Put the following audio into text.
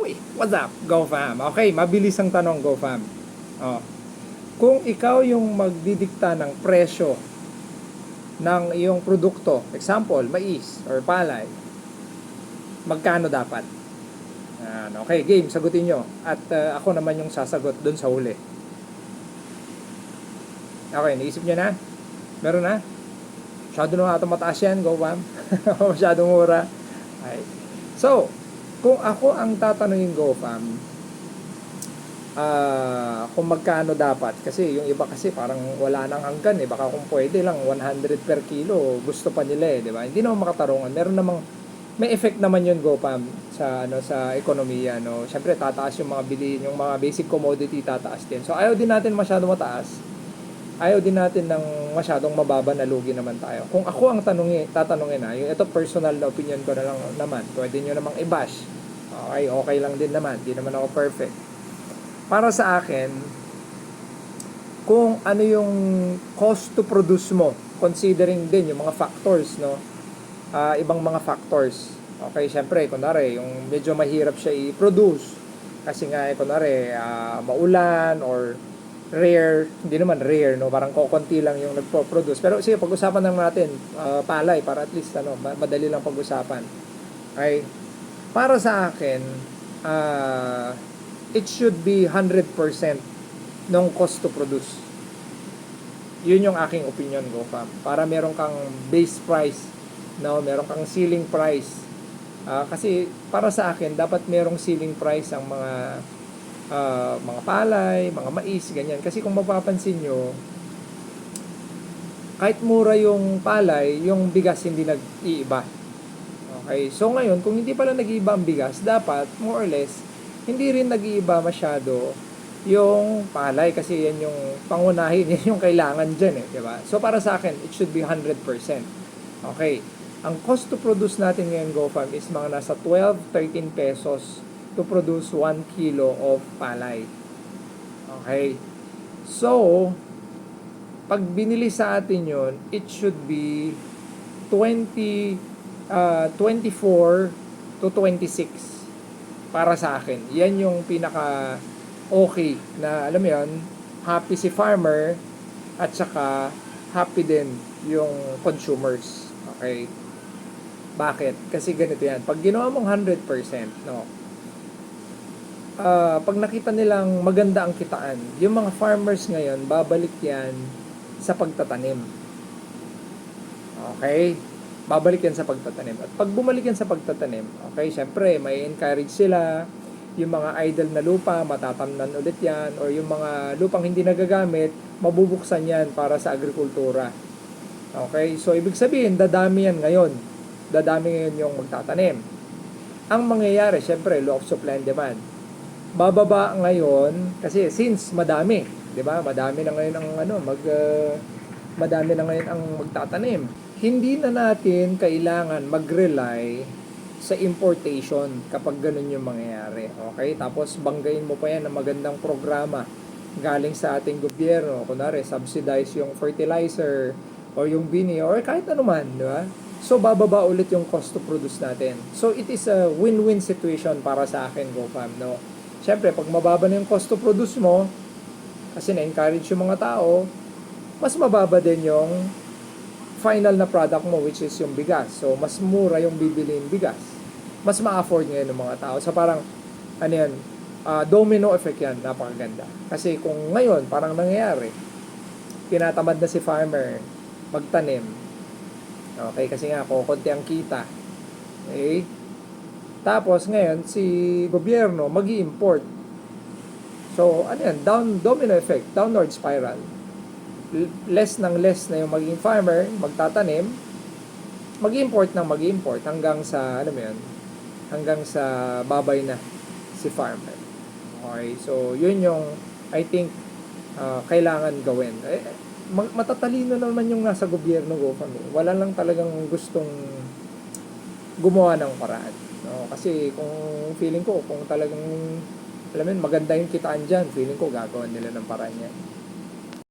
Uy, what's up, GoFam? Okay, mabilis ang tanong, GoFam. Oh. Kung ikaw yung magdidikta ng presyo ng iyong produkto, example, mais or palay, magkano dapat? Okay, game, sagutin nyo. At ako naman yung sasagot dun sa huli. Okay, naisip nyo na? Meron na? Masyado na ito mataas yan, GoFam. Masyado mura. Okay. So, kung ako ang tatanungin, GoFam, kung magkano dapat, kasi yung iba kasi parang wala nang hanggan eh, baka kung pwede lang 100 per kilo gusto pa nila eh, di ba? Hindi naman makatarungan. Meron namang may effect naman yun, GoFam, sa sa ekonomiya, no. Syempre tataas yung mga bilihin, yung mga basic commodity tataas din. So ayaw din natin masyado mataas. Ayaw din natin ng masyadong mababa na lugi naman tayo. Kung ako ang tatanungin na, yung ito personal na opinion ko na lang naman, pwede nyo namang i-bash. Okay lang din naman, hindi naman ako perfect. Para sa akin, kung ano yung cost to produce mo, considering din yung mga factors, no? Ibang mga factors. Okay, syempre, kunwari, yung medyo mahirap siya i-produce. Kasi nga, kunwari, maulan or rare, hindi naman rare, no? Parang kokonti lang yung nagpo-produce. Pero sige, pag-usapan lang natin, palay, para at least, madali lang pag-usapan. Okay? Para sa akin, it should be 100% ng cost to produce. Yun yung aking opinion, GoFam. Para meron kang base price, no? Meron kang ceiling price. Kasi para sa akin, dapat merong ceiling price ang mga palay, mga mais, ganyan. Kasi kung mapapansin nyo, kahit mura yung palay, yung bigas hindi nag-iiba. Okay, so ngayon, kung hindi pala nag-iiba ang bigas, dapat, more or less, hindi rin nag-iiba masyado yung palay kasi yan yung pangunahin, yan yung kailangan dyan eh, diba? So para sa akin, it should be 100%. Okay, ang cost to produce natin ngayon, GoFam, is mga nasa 12-13 pesos to produce 1 kilo of palay. Okay, so pag binili sa atin yun, it should be 24 to 26 para sa akin. Yan yung pinaka okay na, alam mo yun, happy si farmer at saka happy din yung consumers. Okay? Bakit? Kasi ganito yan. Pag ginawa mong 100%, no, pag nakita nilang maganda ang kitaan, yung mga farmers ngayon, babalik yan sa pagtatanim. Okay? Babalik yan sa pagtatanim. At pag bumalik yan sa pagtatanim, okay, syempre, may encourage sila, yung mga idle na lupa, matatamnan ulit yan, or yung mga lupang hindi nagagamit, mabubuksan yan para sa agrikultura. Okay, so ibig sabihin, dadami yan ngayon. Dadami ngayon yung magtatanim. Ang mangyayari, syempre, law of supply and demand. Bababa ngayon, kasi since madami, di ba? Madami na ngayon madami na ngayon ang magtatanim. Hindi na natin kailangan mag-rely sa importation kapag ganun yung mangyayari. Okay? Tapos banggain mo pa yan ng magandang programa galing sa ating gobyerno. Kunwari, subsidize yung fertilizer or yung bini or kahit ano man, di ba? So, bababa ulit yung cost to produce natin. So, it is a win-win situation para sa akin, GoFam, no? Siyempre, pag mababa na yung cost to produce mo, kasi na-encourage yung mga tao, mas mababa din yung final na product mo, which is yung bigas. So, mas mura yung bibiliin bigas. Mas ma-afford ngayon ng mga tao. So, parang, domino effect yan, napakaganda. Kasi kung ngayon, parang nangyayari, tinatamad na si farmer magtanim. Okay, kasi nga, kukunti ang kita. Okay? Tapos, ngayon, si gobyerno mag-i-import. So, domino effect, downward spiral. Less na yung magiging farmer, magtatanim, mag-import hanggang sa, hanggang sa babay na si farmer. Okay, so yun yung, I think, kailangan gawin. Matatalino naman yung nasa gobyerno, GoFam. Wala lang talagang gustong gumawa ng paraan. No? Kasi kung feeling ko, kung talagang, maganda yung kitaan dyan, feeling ko gagawin nila ng paraan yan.